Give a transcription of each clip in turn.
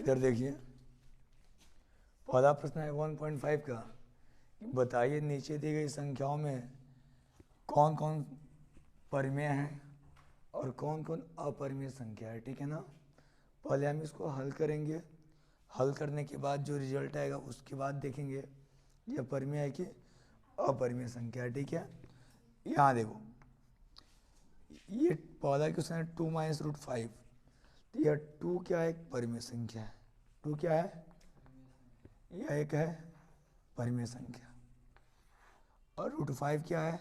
इधर देखिए, पहला प्रश्न है 1.5 का, बताइए नीचे दी गई संख्याओं में कौन कौन परिमेय हैं और कौन कौन अपरिमेय संख्या है। ठीक है ना। पहले हम इसको हल करेंगे, हल करने के बाद जो रिजल्ट आएगा उसके बाद देखेंगे यह परिमेय है कि अपरिमेय संख्या है। ठीक है। यहाँ देखो, ये पहला क्वेश्चन है 2 - √5, तो यह 2 क्या है, एक परिमेय संख्या है। 2 क्या है, यह एक है परिमेय संख्या। और √5 क्या है,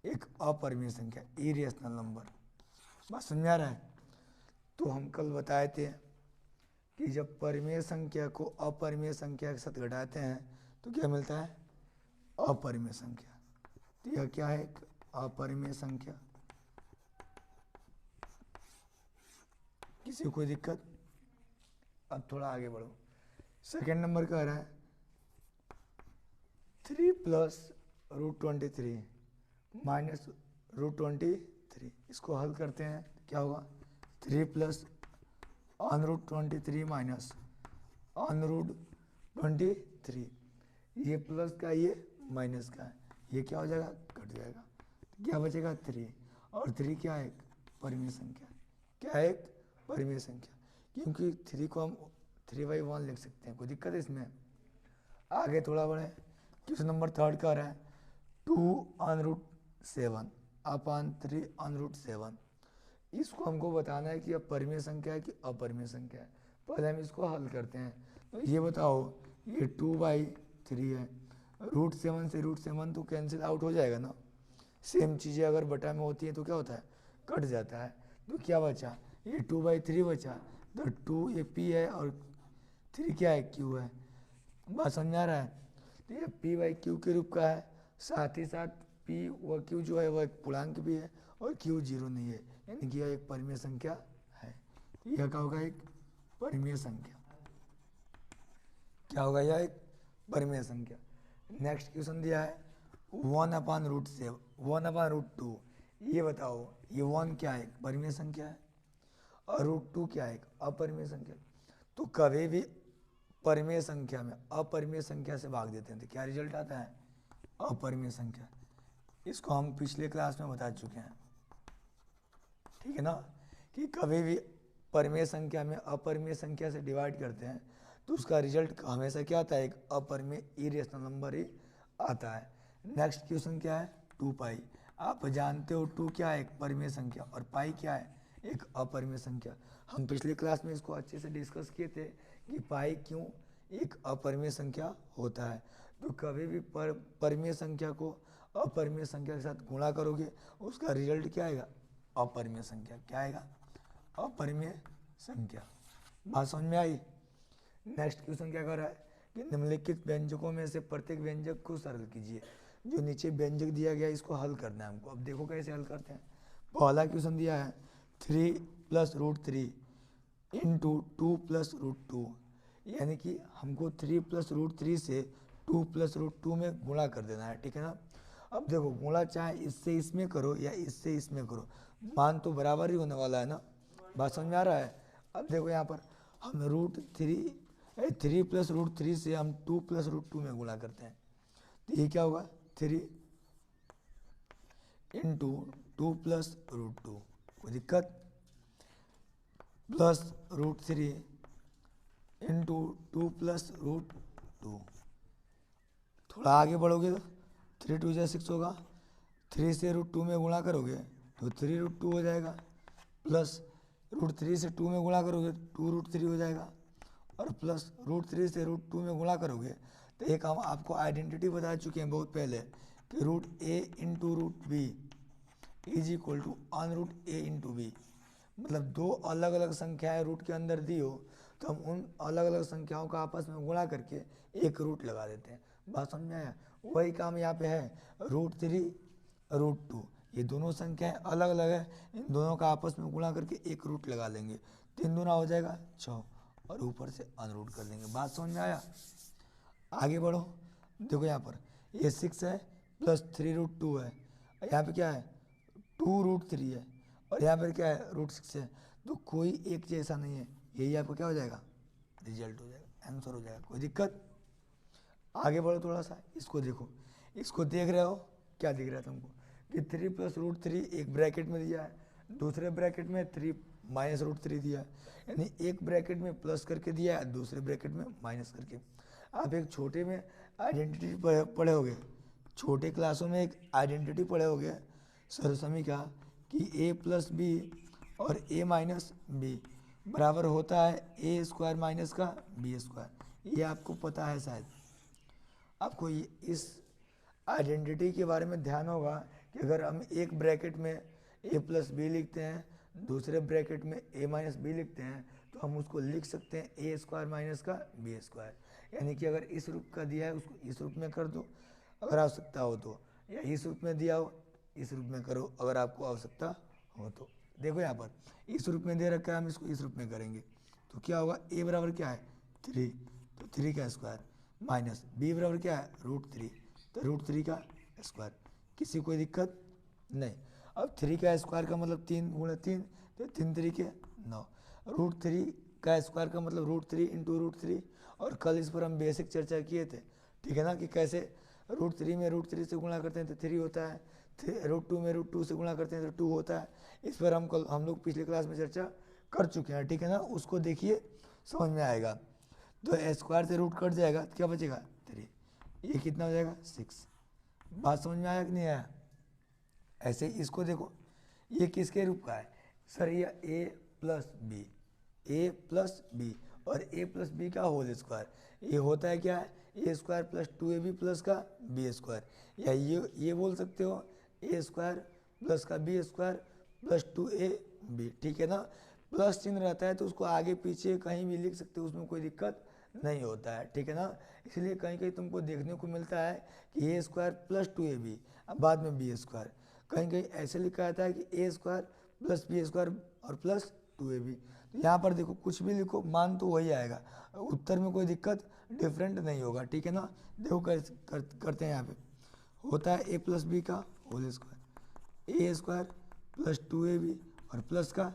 एक अपरिमेय संख्या, इरेशनल नंबर। बात समझ आ रहा है। तो हम कल बताए थे कि जब परिमेय संख्या को अपरिमेय संख्या के साथ घटाते हैं तो क्या मिलता है, अपरिमेय संख्या। तो यह क्या है, एक अपरिमेय संख्या। किसी को कोई दिक्कत। अब थोड़ा आगे बढ़ो, सेकेंड नंबर कह रहा है 3 + √23 - √23। इसको हल करते हैं, क्या होगा, 3 + √23 - √23। ये प्लस का, ये माइनस का है, ये क्या हो जाएगा, कट जाएगा। तो क्या बचेगा, 3। और 3 क्या है, एक परिमेय संख्या। क्या है, एक परिमेय संख्या। क्योंकि 3 को हम 3/1 लिख सकते हैं, कोई दिक्कत है इसमें। आगे थोड़ा बढ़े, क्वेश्चन नंबर 3 का रहा है 2√7/3/√7। इसको हमको बताना है कि अब परिमेय संख्या है कि अपरिमेय संख्या है। पहले हम इसको हल करते हैं। तो ये बताओ, ये 2/3 है, √7 से √7 तो कैंसिल आउट हो जाएगा ना। सेम चीज़ें अगर बटा में होती हैं तो क्या होता है, कट जाता है। तो क्या बचा, ये 2/3 बचा। तो 2 ये पी है और 3 क्या है, क्यू है। बात समझ आ रहा है। तो ये p/q के रूप का है, साथ ही साथ p व q जो है वह एक पूर्णांक भी है और q 0 नहीं है, यानी कि यह एक परिमेय संख्या है। तो यह क्या होगा, एक परिमेय संख्या। क्या होगा, यह एक परिमेय संख्या। नेक्स्ट क्वेश्चन दिया है 1/√2। ये बताओ, ये 1 क्या है, परिमेय संख्या है, और √2 क्या है, अपरिमेय संख्या। तो कभी भी परिमेय संख्या में अपरिमेय संख्या से भाग देते हैं तो क्या रिजल्ट आता है, अपरिमेय संख्या। इसको हम पिछले क्लास में बता चुके हैं। ठीक है ना, कि कभी भी परिमेय संख्या में अपरिमेय संख्या से डिवाइड करते हैं तो उसका रिजल्ट हमेशा क्या आता है, एक अपरिमेय इरेशनल नंबर ही आता है। नेक्स्ट क्वेश्चन क्या है, 2π। आप जानते हो 2 क्या है, एक परिमेय संख्या, और पाई क्या है, एक अपरिमेय संख्या। हम पिछले क्लास में इसको अच्छे से डिस्कस किए थे कि पाई क्यों एक अपरिमेय संख्या होता है। तो कभी भी परिमेय संख्या को अपरिमेय संख्या के साथ गुणा करोगे उसका रिजल्ट क्या आएगा, अपरिमेय संख्या। क्या आएगा, अपरिमेय संख्या। बात समझ में आई। नेक्स्ट क्वेश्चन क्या कर रहा है कि निम्नलिखित व्यंजकों में से प्रत्येक व्यंजक को सरल कीजिए। जो नीचे व्यंजक दिया गया इसको हल करना है हमको। अब देखो कैसे हल करते हैं। पहला क्वेश्चन दिया है 3 + √3 × 2 + √2, यानी कि हमको 3 + √3 से 2 + √2 में गुणा कर देना है। ठीक है ना। अब देखो, गुणा चाहे इससे इसमें करो या इससे इसमें करो, मान तो बराबर ही होने वाला है ना। बात समझ में आ रहा है। अब देखो यहाँ पर हम थ्री + √3 से हम 2 + √2 में गुणा करते हैं तो ये क्या होगा, 3 × 2 + √2, कोई दिक्कत, प्लस √3 × 2 + √2। थोड़ा आगे बढ़ोगे तो 3 × 2 = 6 होगा, 3 से √2 में गुणा करोगे तो 3 √2 हो जाएगा, प्लस √3 से 2 में गुणा करोगे 2 √3 हो जाएगा, और प्लस √3 से √2 में गुणा करोगे तो एक हम आपको आइडेंटिटी बता चुके हैं बहुत पहले कि √a × √b = √a × b। मतलब दो अलग अलग संख्याएं रूट के अंदर दी हो तो हम उन अलग अलग संख्याओं का आपस में गुणा करके एक रूट लगा देते हैं। बात समझ में आया। वही काम यहाँ पे है, √3 √2, ये दोनों संख्याएं अलग अलग है, इन दोनों का आपस में गुणा करके एक रूट लगा लेंगे, 3 दूना हो जाएगा 6, और ऊपर से अनरूट कर देंगे। बात समझ में आया। आगे बढ़ो, देखो यहाँ पर ये 6 है प्लस 3 √2 है, यहाँ पे क्या है 2 √3 है, और यहाँ पर क्या है √6 है। तो कोई एक जैसा नहीं है, यही आपको क्या हो जाएगा, रिजल्ट हो जाएगा, आंसर हो जाएगा। कोई दिक्कत? आगे बढ़ो थोड़ा सा, इसको देखो, इसको देख रहे हो, क्या दिख रहा है तुमको कि 3 + √3 एक ब्रैकेट में दिया है, दूसरे ब्रैकेट में 3 - √3 दिया है, यानी एक ब्रैकेट में प्लस करके दिया है, दूसरे ब्रैकेट में माइनस करके। आप एक छोटे में आइडेंटिटी पढ़े होगे, छोटे क्लासों में एक आइडेंटिटी पढ़े होगे सरसमी का कि a + b और a - b बराबर होता है a² माइनस का b²। ये आपको पता है शायद। आपको इस आइडेंटिटी के बारे में ध्यान होगा कि अगर हम एक ब्रैकेट में a + b लिखते हैं, दूसरे ब्रैकेट में a - b लिखते हैं, तो हम उसको लिख सकते हैं a² माइनस का b²। यानी कि अगर इस रूप का दिया है उसको इस रूप में कर दो अगर आवश्यकता हो तो, या इस रूप में दिया हो इस रूप में करो अगर आपको आवश्यकता हो तो। देखो यहाँ पर इस रूप में दे रखा है, हम इसको इस रूप में करेंगे तो क्या होगा, a बराबर क्या है 3, तो 3 का स्क्वायर, माइनस b बराबर क्या है √3, तो √3 का स्क्वायर। किसी कोई दिक्कत नहीं। अब 3 का स्क्वायर का मतलब 3 × 3, तो 3 3 के 9, √3 का स्क्वायर का मतलब √3 × √3। और कल इस पर हम बेसिक चर्चा किए थे, ठीक है ना, कि कैसे √3 में √3 से गुणा करते हैं तो 3 होता है, √2 में √2 से गुणा करते हैं तो 2 होता है। इस पर हम लोग पिछले क्लास में चर्चा कर चुके हैं, ठीक है ना, उसको देखिए समझ में आएगा। तो स्क्वायर से रूट कट जाएगा तो क्या बचेगा 3, ये कितना हो जाएगा 6। बात समझ में आया कि नहीं आया? ऐसे इसको देखो, ये किसके रूप का है सर, ये a + b और a + b का होल स्क्वायर। ये होता है क्या है a² + 2ab प्लस का b², या ये बोल सकते हो a² प्लस का b² प्लस 2ab, ठीक है ना। प्लस चिन्ह रहता है तो उसको आगे पीछे कहीं भी लिख सकते हो, उसमें कोई दिक्कत नहीं होता है, ठीक है ना। इसलिए कहीं कहीं तुमको देखने को मिलता है कि a² + 2ab, अब बाद में b², कहीं कहीं ऐसे लिखा रहता है कि a² + b² और प्लस 2ab। तो यहाँ पर देखो कुछ भी लिखो मान तो वही आएगा, उत्तर में कोई दिक्कत डिफरेंट नहीं होगा, ठीक है ना। देखो करते हैं, यहाँ पे होता है a + b का होल स्क्वायर, a² + 2ab और प्लस का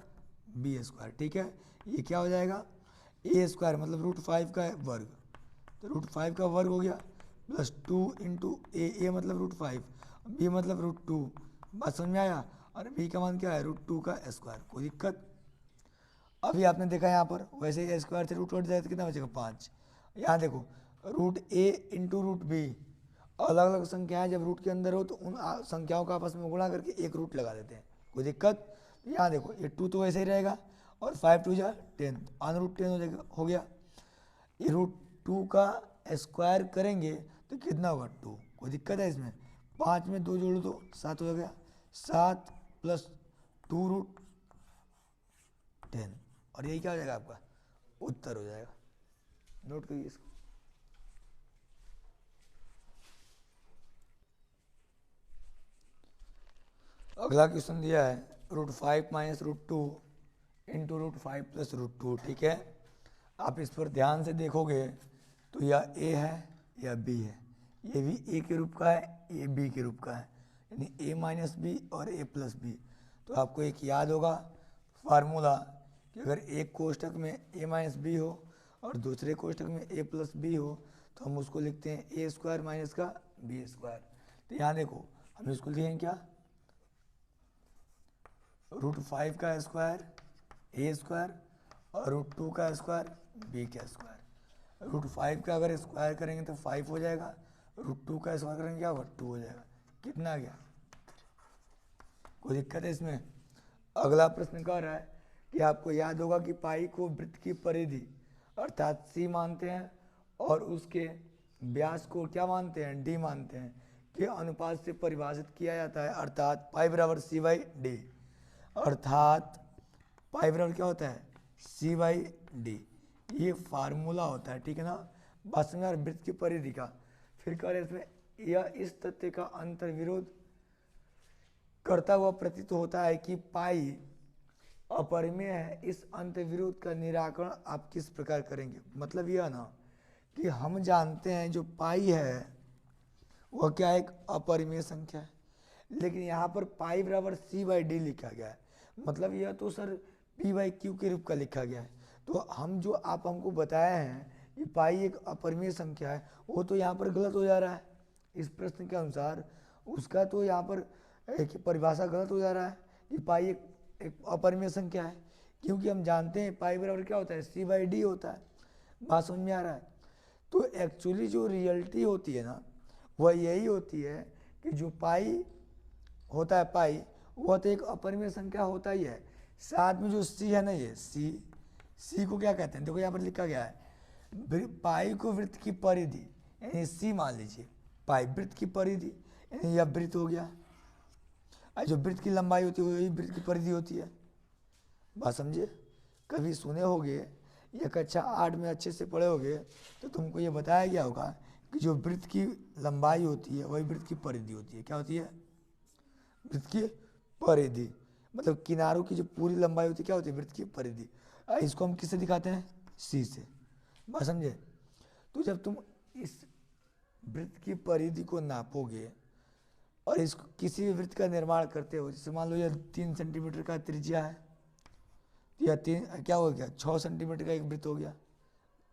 b², ठीक है। ये क्या हो जाएगा a² मतलब √5 का वर्ग, तो √5 का वर्ग हो गया, प्लस 2 × a मतलब √5, b मतलब √2। बात समझ में आया? और b का मान क्या है √2 का स्क्वायर। कोई दिक्कत? अभी आपने देखा यहाँ पर वैसे ही स्क्वायर से रूट कट जाए तो कितना बचेगा 5। यहाँ देखो √a × √b, अलग अलग संख्याएं जब रूट के अंदर हो तो उन संख्याओं का आपस में गुणा करके एक रूट लगा देते हैं। कोई दिक्कत? यहाँ देखो ये 2 तो वैसे ही रहेगा और 5 2 जा 10, √10 हो गया। ये √2 का स्क्वायर करेंगे तो कितना होगा 2। कोई दिक्कत है इसमें? 5 में 2 जोड़ो तो 7 हो गया, 7 + 2 √10, और यही क्या हो जाएगा आपका उत्तर हो जाएगा। नोट करिए इसको। अगला क्वेश्चन दिया है √5 - √2 × √5 + √2, ठीक है। आप इस पर ध्यान से देखोगे तो या a है या b है, ये भी a के रूप का है, ये b के रूप का है, यानी a - b और a + b। तो आपको एक याद होगा फार्मूला कि अगर एक कोष्ठक में a - b हो और दूसरे कोष्ठक में a + b हो तो हम उसको लिखते हैं a² माइनस का b²। तो यहाँ देखो हम इसको लिखेंगे क्या, √5 का स्क्वायर a² और √2 का स्क्वायर b²। √5 का अगर स्क्वायर करेंगे तो 5 हो जाएगा, √2 का स्क्वायर करेंगे क्या होगा 2 हो जाएगा। कितना आ गया? कोई दिक्कत है इसमें? अगला प्रश्न कह रहा है कि आपको याद होगा कि पाई को वृत्त की परिधि अर्थात c मानते हैं और उसके व्यास को क्या मानते हैं d मानते हैं, के अनुपात से परिभाषित किया जाता है, अर्थात पाई बराबर c/d, अर्थात पाई बराबर क्या होता है c/d। ये फार्मूला होता है, ठीक है ना। बात समझ वृत्त की परिधि का। फिर कह रहे इसमें यह इस तथ्य का अंतर्विरोध करता हुआ प्रतीत होता है कि पाई अपरिमेय है। इस अंतर्विरोध का निराकरण आप किस प्रकार करेंगे? मतलब यह ना कि हम जानते हैं जो पाई है वह क्या एक अपरिमेय संख्या है, लेकिन यहाँ पर पाई बराबर c/d लिखा गया है, मतलब यह तो सर p/q के रूप का लिखा गया है। तो हम जो आप हमको बताए हैं कि पाई एक अपरिमेय संख्या है, वो तो यहाँ पर गलत हो जा रहा है। इस प्रश्न के अनुसार उसका तो यहाँ पर एक परिभाषा गलत हो जा रहा है कि पाई एक अपरिमेय संख्या है, क्योंकि हम जानते हैं पाई बराबर क्या होता है, C/D होता है। बात समझ में आ रहा है? तो एक्चुअली जो रियलिटी होती है ना, वह यही होती है कि जो पाई होता है, पाई वह तो एक अपरिमेय संख्या होता ही है। साथ में जो C है ना, ये C को क्या कहते हैं, देखो यहाँ पर लिखा गया है, पाई को वृत्त की परिधि यानी C मान लीजिए, पाई वृत्त की परिधि यानी यह वृत्त हो गया, और जो वृत्त की लंबाई होती है वही वृत्त की परिधि होती है। बात समझिए, कभी सुने होगे या कक्षा 8 में अच्छे से पढ़े होगे तो तुमको ये बताया गया होगा कि जो वृत्त की लंबाई होती है वही वृत्त की परिधि होती है। क्या होती है? वृत्त की परिधि, मतलब किनारों की जो पूरी लंबाई होती है क्या होती है? वृत्त की परिधि। इसको हम किससे दिखाते हैं? C से। बात समझे? तो जब तुम इस वृत्त की परिधि को नापोगे और इसको किसी भी वृत्त का निर्माण करते हो, जैसे मान लो यह 3 सेंटीमीटर का त्रिज्या है, या 3 क्या हो गया, 6 सेंटीमीटर का एक वृत्त हो गया,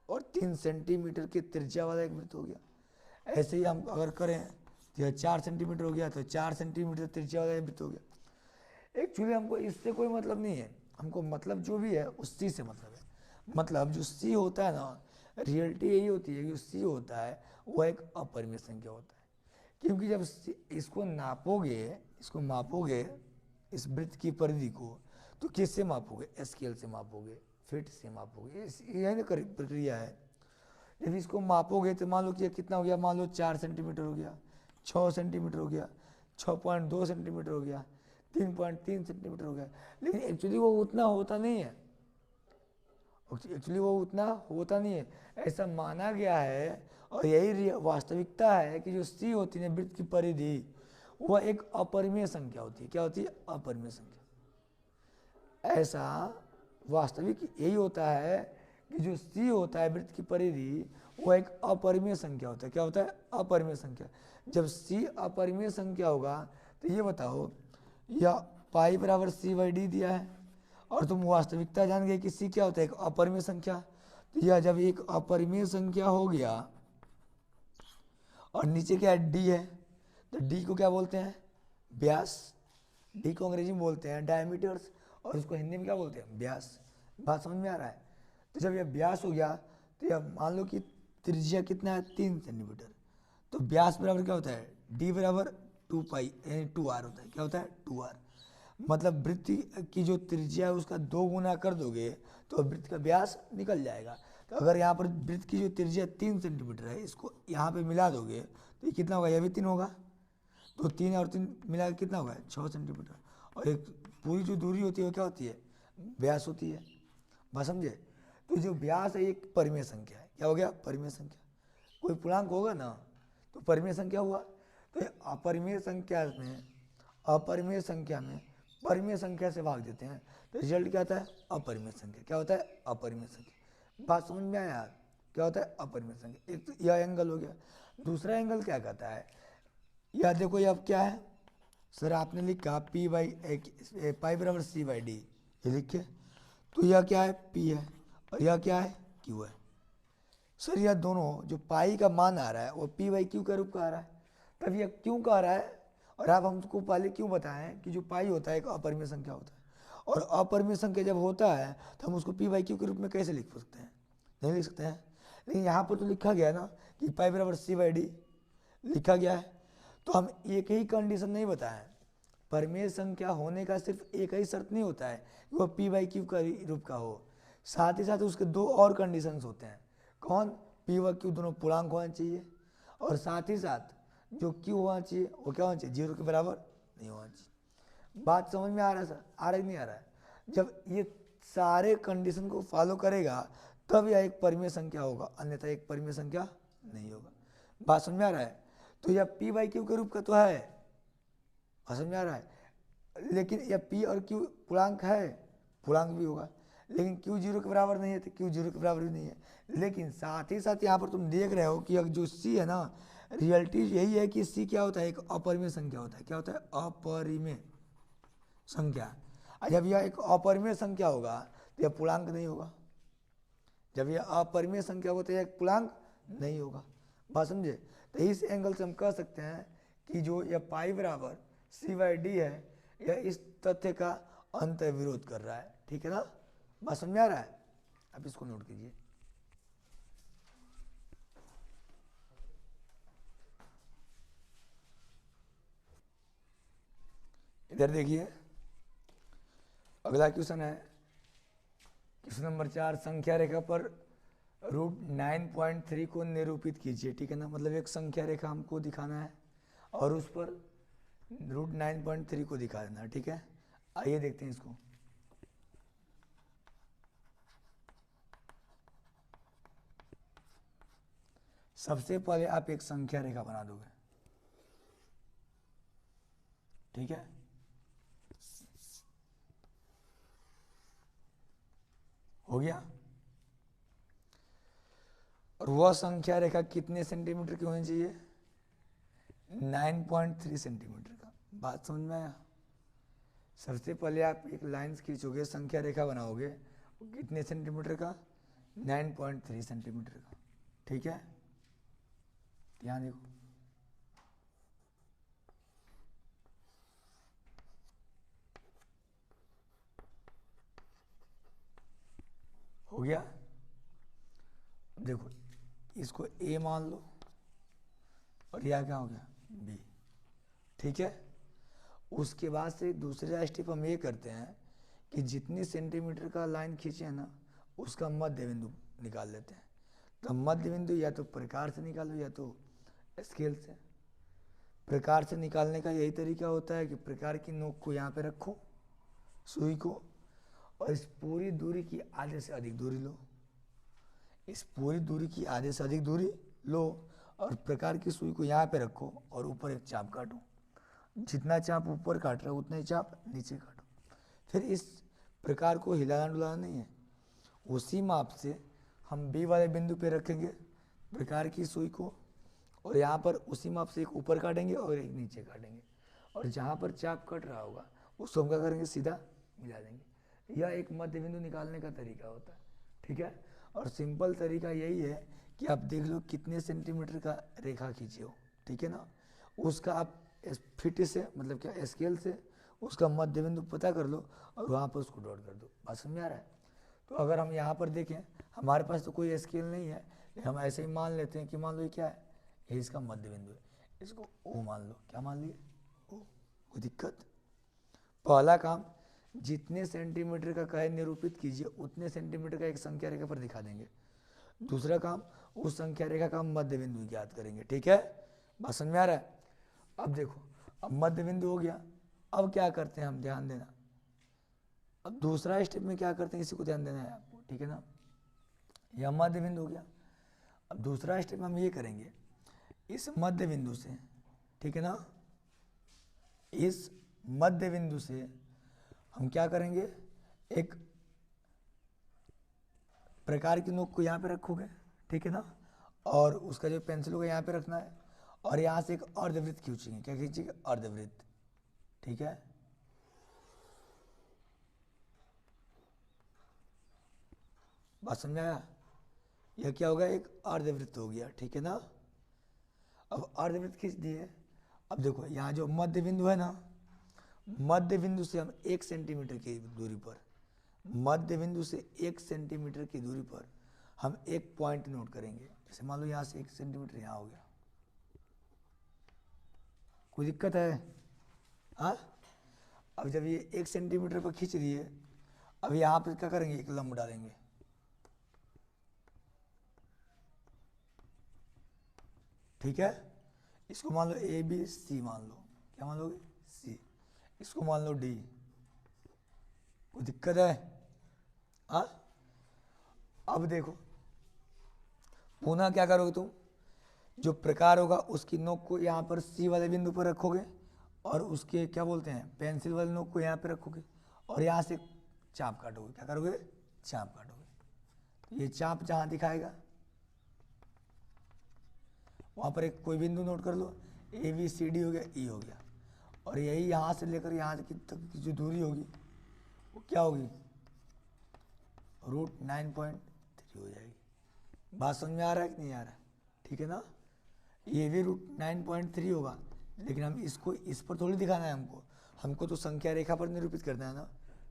और 3 सेंटीमीटर की त्रिज्या वाला एक वृत्त हो गया। ऐसे ही हम अगर करें तो यह 4 सेंटीमीटर हो गया, तो 4 सेंटीमीटर त्रिज्या वाला एक वृत्त हो गया। एक्चुअली हमको इससे कोई मतलब नहीं है, हमको मतलब जो भी है उस C से मतलब है। मतलब जो C होता है ना, रियलिटी यही होती है कि जो C होता है वह एक अपरिमेय संख्या होता है, क्योंकि जब इसको नापोगे, इसको मापोगे, इस वृत्त की परिधि को, तो किससे मापोगे? स्केल से मापोगे, फीट से मापोगे, यही ना प्रक्रिया है। जब इसको मापोगे तो मान लो कि कितना हो गया, मान लो 4 सेंटीमीटर हो गया, 6 सेंटीमीटर हो गया, 6.2 सेंटीमीटर हो गया, 3.3 सेंटीमीटर हो गया, लेकिन एक्चुअली वो उतना होता नहीं है। एक्चुअली वो उतना होता नहीं है, ऐसा माना गया है, और यही वास्तविकता है कि जो C होती है वृत्त की परिधि, वह एक अपरिमेय संख्या होती है। क्या होती है? अपरिमेय संख्या। ऐसा वास्तविक यही होता है कि जो C होता है वृत्त की परिधि, वह एक अपरिमेय संख्या होता है। क्या होता है? अपरिमेय संख्या। जब C अपरिमेय संख्या होगा तो ये बताओ, या पाई बराबर C/D दिया है, और तुम वास्तविकता जान गए कि C क्या होता है? एक अपरिमेय संख्या। तो यह जब एक अपरिमेय संख्या हो गया और नीचे क्या है? D है, तो D को क्या बोलते हैं? व्यास। D को अंग्रेजी में बोलते हैं डायमीटर्स, और इसको हिंदी में क्या बोलते हैं? व्यास। बात समझ में आ रहा है? तो जब यह व्यास हो गया तो यह मान लो कि त्रिज्या कितना है? 3 सेंटीमीटर। तो व्यास बराबर क्या होता है? D बराबर 2π यानी 2r होता है। क्या होता है? 2r। मतलब वृत्त की जो त्रिज्या है उसका 2 गुना कर दोगे तो वृत्त का व्यास निकल जाएगा। तो अगर यहाँ पर वृत्त की जो त्रिज्या 3 सेंटीमीटर है, इसको यहाँ पे मिला दोगे तो ये कितना होगा? यह भी 3 होगा, तो 3 और 3 मिला के कितना होगा? 6 सेंटीमीटर। और एक पूरी जो दूरी होती है वो क्या होती है? व्यास होती है। बात समझे? तो जो व्यास है एक परिमेय संख्या है। क्या हो गया? परिमेय संख्या। कोई पूर्णांक होगा ना तो परिमेय संख्या हुआ। तो अपरिमेय संख्या में, अपरिमेय संख्या में परिमेय संख्या से भाग देते हैं तो रिजल्ट क्या आता है? अपरिमेय संख्या। क्या होता है? अपरिमेय संख्या। बात समझ में आया यार? क्या होता है? अपरिमेय संख्या। एक तो यह एंगल हो गया। दूसरा एंगल क्या कहता है? यह देखो, यह अब क्या है सर? आपने लिखा पाई बराबर C/D, ये लिखे, तो यह क्या है? P है, और यह क्या है? Q है। सर यह दोनों जो पाई का मान आ रहा है वो P/Q के रूप का आ रहा है, तब यह क्यों का आ रहा है? और आप हमको पहले क्यों बताएं कि जो पाई होता है एक अपरिमेय संख्या होता है, और अपरिमेय संख्या जब होता है तो हम उसको P/Q के रूप में कैसे लिख सकते हैं? नहीं लिख सकते हैं। लेकिन यहाँ पर तो लिखा गया ना कि पाई बराबर C/D लिखा गया है, तो हम एक ही कंडीशन नहीं बताएं। परिमेय संख्या होने का सिर्फ एक ही शर्त नहीं होता है कि वह P/Q का रूप का हो, साथ ही साथ उसके 2 और कंडीशंस होते हैं। कौन? P व Q दोनों पूर्णांक होना चाहिए, और साथ ही साथ जो Q होना चाहिए वो क्या होना चाहिए? 0 के बराबर नहीं होना चाहिए। बात समझ में आ रहा है सर? आ रहा है नहीं आ रहा है? जब ये सारे कंडीशन को फॉलो करेगा तब यह एक परिमेय संख्या होगा, अन्यथा एक परिमेय संख्या नहीं होगा। बात समझ में आ रहा है? तो यह P/Q के रूप का तो है, समझ में आ रहा है? लेकिन यह P और Q पूर्णांक है, पूर्णांक भी होगा, लेकिन Q 0 के बराबर नहीं है तो Q 0 के बराबर भी नहीं है। लेकिन साथ ही साथ यहाँ पर तुम देख रहे हो कि जो C है ना, रियलिटी यही है कि C क्या होता है? एक अपरिमेय संख्या होता है। क्या होता है? अपरिमेय संख्या। और जब यह एक अपरिमेय संख्या होगा तो यह पूर्णांक नहीं होगा। जब ये अपरिमेय संख्या हो तो यह एक पूर्णांक नहीं होगा। बात समझे? तो इस एंगल से हम कह सकते हैं कि जो यह पाई बराबर C/D है, यह इस तथ्य का अंत विरोध कर रहा है। ठीक है ना? बात समझ में आ रहा है? अब इसको नोट कीजिए। इधर देखिए, अगला क्वेश्चन है क्वेश्चन नंबर 4, संख्या रेखा पर √9.3 को निरूपित कीजिए। ठीक है ना? मतलब एक संख्या रेखा हमको दिखाना है और उस पर √9.3 को दिखा देना है। ठीक है, आइए देखते हैं इसको। सबसे पहले आप एक संख्या रेखा बना दोगे। ठीक है, हो गया। और वह संख्या रेखा कितने सेंटीमीटर की होनी चाहिए? 9.3 सेंटीमीटर का। बात समझ में आया? सबसे पहले आप एक लाइन खींचोगे, संख्या रेखा बनाओगे, कितने सेंटीमीटर का? 9.3 सेंटीमीटर का। ठीक है, ध्यान देखो। हो गया। देखो, इसको A मान लो और यह क्या हो गया? B। ठीक है, उसके बाद से दूसरा स्टेप हम ये करते हैं कि जितनी सेंटीमीटर का लाइन खींचे हैं ना, उसका मध्य बिंदु निकाल लेते हैं। तो मध्य बिंदु या तो प्रकार से निकालो या तो स्केल से। प्रकार से निकालने का यही तरीका होता है कि प्रकार की नोक को यहाँ पे रखो, सुई को, और इस पूरी दूरी की आधे से अधिक दूरी लो। इस पूरी दूरी की आधे से अधिक दूरी लो और प्रकार की सुई को यहाँ पे रखो और ऊपर एक चाप काटो। जितना चाप ऊपर काट रहा है उतना ही चाप नीचे काटो। फिर इस प्रकार को हिलाना डुलाना नहीं है। उसी माप से हम B वाले बिंदु पे रखेंगे प्रकार की सुई को, और यहाँ पर उसी माप से एक ऊपर काटेंगे और एक नीचे काटेंगे, और जहाँ पर चाप कट रहा होगा उसको हम क्या करेंगे? सीधा मिला देंगे। यह एक मध्य बिंदु निकालने का तरीका होता है। ठीक है, और सिंपल तरीका यही है कि आप देख लो कितने सेंटीमीटर का रेखा खींचे हो। ठीक है ना? उसका आप फिट से, मतलब क्या, स्केल से उसका मध्य बिंदु पता कर लो और वहाँ पर उसको डॉट कर दो। बात समझ में आ रहा है? तो अगर हम यहाँ पर देखें, हमारे पास तो कोई स्केल नहीं है, लेकिन हम ऐसे ही मान लेते हैं कि मान लो ये क्या है? ये इसका मध्य बिंदु है, इसको O मान लो। क्या मान लिए? O। कोई दिक्कत? पहला काम, जितने सेंटीमीटर का कहे निरूपित कीजिए उतने सेंटीमीटर का एक संख्या रेखा पर दिखा देंगे। दूसरा काम, उस संख्या रेखा का मध्य बिंदु ज्ञात करेंगे। ठीक है, बात समझ में आ रहा है? अब देखो, अब मध्य बिंदु हो गया। अब क्या करते हैं हम? ध्यान देना। अब दूसरा स्टेप में क्या करते हैं, इसी को ध्यान देना है आपको। ठीक है ना? यह मध्य बिंदु हो गया। अब दूसरा स्टेप हम ये करेंगे, इस मध्य बिंदु से, ठीक है ना, इस मध्य बिंदु से हम क्या करेंगे? एक प्रकार की नोक को यहाँ पे रखोगे। ठीक है ना? और उसका जो पेंसिल होगा यहाँ पे रखना है, और यहाँ से एक अर्धवृत्त खींचेंगे। क्या खींचेंगे? अर्धवृत्त। ठीक है, बात समझ आया? यह क्या होगा? एक अर्धवृत्त हो गया। ठीक है ना? अब अर्धवृत्त खींच दिए। अब देखो, यहाँ जो मध्य बिंदु है ना, मध्य बिंदु से हम 1 सेंटीमीटर की दूरी पर, मध्य बिंदु से 1 सेंटीमीटर की दूरी पर हम एक पॉइंट नोट करेंगे। जैसे मान लो यहाँ से 1 सेंटीमीटर यहाँ हो गया। कोई दिक्कत है? हाँ, अब जब ये 1 सेंटीमीटर पर खींच दिए, अब यहाँ पर क्या करेंगे? एक लंब डालेंगे। ठीक है, इसको मान लो ABC मान लो। क्या मान लोगे? C। इसको मान लो D। कोई दिक्कत है? हाँ, अब देखो, पुनः क्या करोगे तुम? जो प्रकार होगा उसकी नोक को यहाँ पर C वाले बिंदु पर रखोगे, और उसके क्या बोलते हैं, पेंसिल वाले नोक को यहाँ पे रखोगे, और यहाँ से चाप काटोगे। क्या करोगे? चाप काटोगे। तो ये चाप जहाँ दिखाएगा वहाँ पर एक कोई बिंदु नोट कर लो। ABCD हो गया, E हो गया, और यही यहाँ से लेकर यहाँ तक की जो दूरी होगी वो क्या होगी? √9.3 की हो जाएगी। बात समझ में आ रहा है कि नहीं आ रहा है? ठीक है ना। ये भी √9.3 होगा, लेकिन हम इसको इस पर थोड़ी दिखाना है हमको तो संख्या रेखा पर निरूपित करना है ना।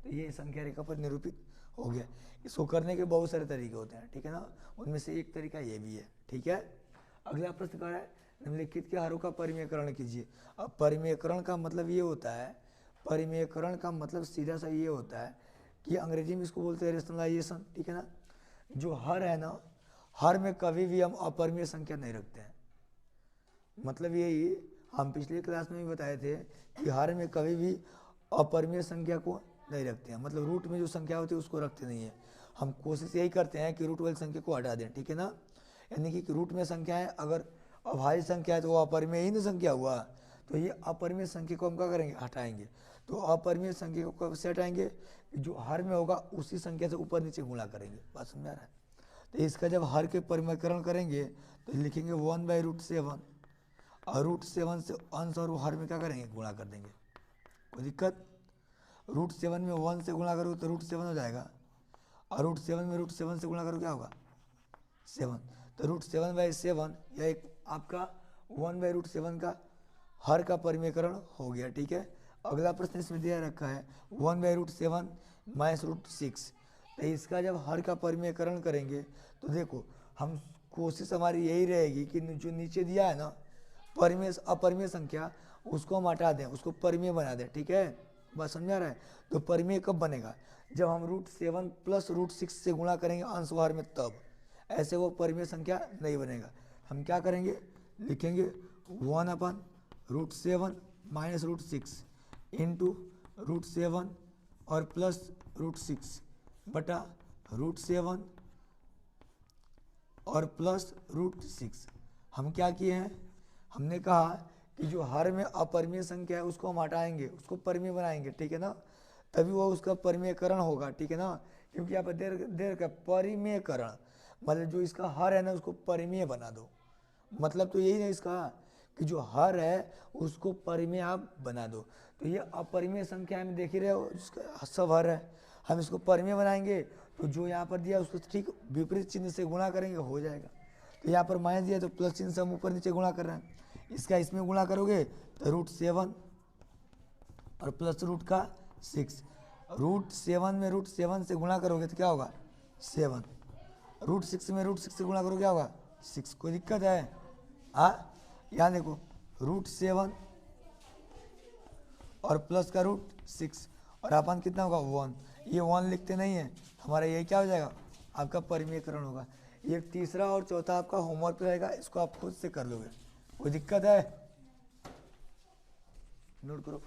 तो ये संख्या रेखा पर निरूपित हो गया। इसको करने के बहुत सारे तरीके होते हैं, ठीक है ना। उनमें से एक तरीका ये भी है, ठीक है। अगला प्रश्न कह रहा है निम्नलिखित के हरों का परिमेयकरण कीजिए। अब परिमेयकरण का मतलब ये होता है, परिमेयकरण का मतलब सीधा सा ये होता है कि अंग्रेजी में इसको बोलते हैं रेशनलाइजेशन, ठीक है ना। जो हर है ना, हर में कभी भी हम अपरिमेय संख्या नहीं रखते हैं। मतलब यही हम पिछले क्लास में भी बताए थे कि हर में कभी भी अपरिमेय संख्या को नहीं रखते हैं। मतलब रूट में जो संख्या होती है उसको रखते नहीं है। हम कोशिश यही करते हैं कि रूट वाली संख्या को हटा दें, ठीक है ना। यानी कि रूट में संख्या है, अगर अभाज्य संख्या है तो वो अपरिमेय ही नहीं संख्या हुआ। तो ये अपरिमेय संख्या को हम क्या करेंगे, हटाएंगे। तो अपरिमेय संख्या को कब से हटाएंगे, जो हर में होगा उसी संख्या से ऊपर नीचे गुणा करेंगे। बात समझ आ रहा है। तो इसका जब हर के परिमेयकरण करेंगे तो लिखेंगे 1/√7 और √7 से अंश और हर में क्या करेंगे, गुणा कर देंगे। कोई दिक्कत? √7 में 1 से गुणा करोगे तो √7 हो जाएगा, और √7 में √7 से गुणा करो क्या होगा, 7। तो √7/7 यह एक आपका 1/√7 का हर का परिमेयकरण हो गया, ठीक है। अगला प्रश्न इसमें दिया रखा है 1/√7 -√6। तो इसका जब हर का परिमेयकरण करेंगे तो देखो हम कोशिश हमारी यही रहेगी कि जो नीचे दिया है ना परिमेय अपरिमेय संख्या, उसको हम हटा दें, उसको परिमेय बना दें, ठीक है। बात समझा रहा है। तो परिमेय कब बनेगा, जब हम √7 + √6 से गुणा करेंगे अंश और हर में, तब। ऐसे वो परिमेय संख्या नहीं बनेगा। हम क्या करेंगे, लिखेंगे 1/√7 -√6 इंटू √7 और प्लस √6 बटा √7 और प्लस √6। हम क्या किए हैं, हमने कहा कि जो हर में अपरिमेय संख्या है उसको हम हटाएंगे, उसको परिमेय बनाएंगे, ठीक है ना। तभी वो उसका परिमेयकरण होगा, ठीक है ना। क्योंकि यहाँ पर देर का परिमेयकरण मतलब जो इसका हर है ना उसको परिमेय बना दो। मतलब तो यही है इसका कि जो हर है उसको परिमेय आप बना दो। तो ये अपरिमेय संख्या में देख ही रहे हो, जिसका सब हर है, हम इसको परिमेय बनाएंगे तो जो यहाँ पर दिया उसको ठीक विपरीत चिन्ह से गुणा करेंगे, हो जाएगा। तो यहाँ पर माइनस दिया तो प्लस चिन्ह से हम ऊपर नीचे गुणा कर रहे हैं। इसका इसमें गुणा करोगे तो √7 और प्लस √6। √7 में √7 से गुणा करोगे तो क्या होगा, 7। √6 में √6 से गुणा करोगे क्या होगा, 6। कोई दिक्कत है? यहाँ देखो √7 और प्लस का √6 और अपन कितना होगा 1। ये 1 लिखते नहीं है, हमारा यही क्या हो जाएगा, आपका परिमेयकरण होगा। ये तीसरा और चौथा आपका होमवर्क रहेगा, इसको आप खुद से कर लोगे। कोई दिक्कत है? नोट करो।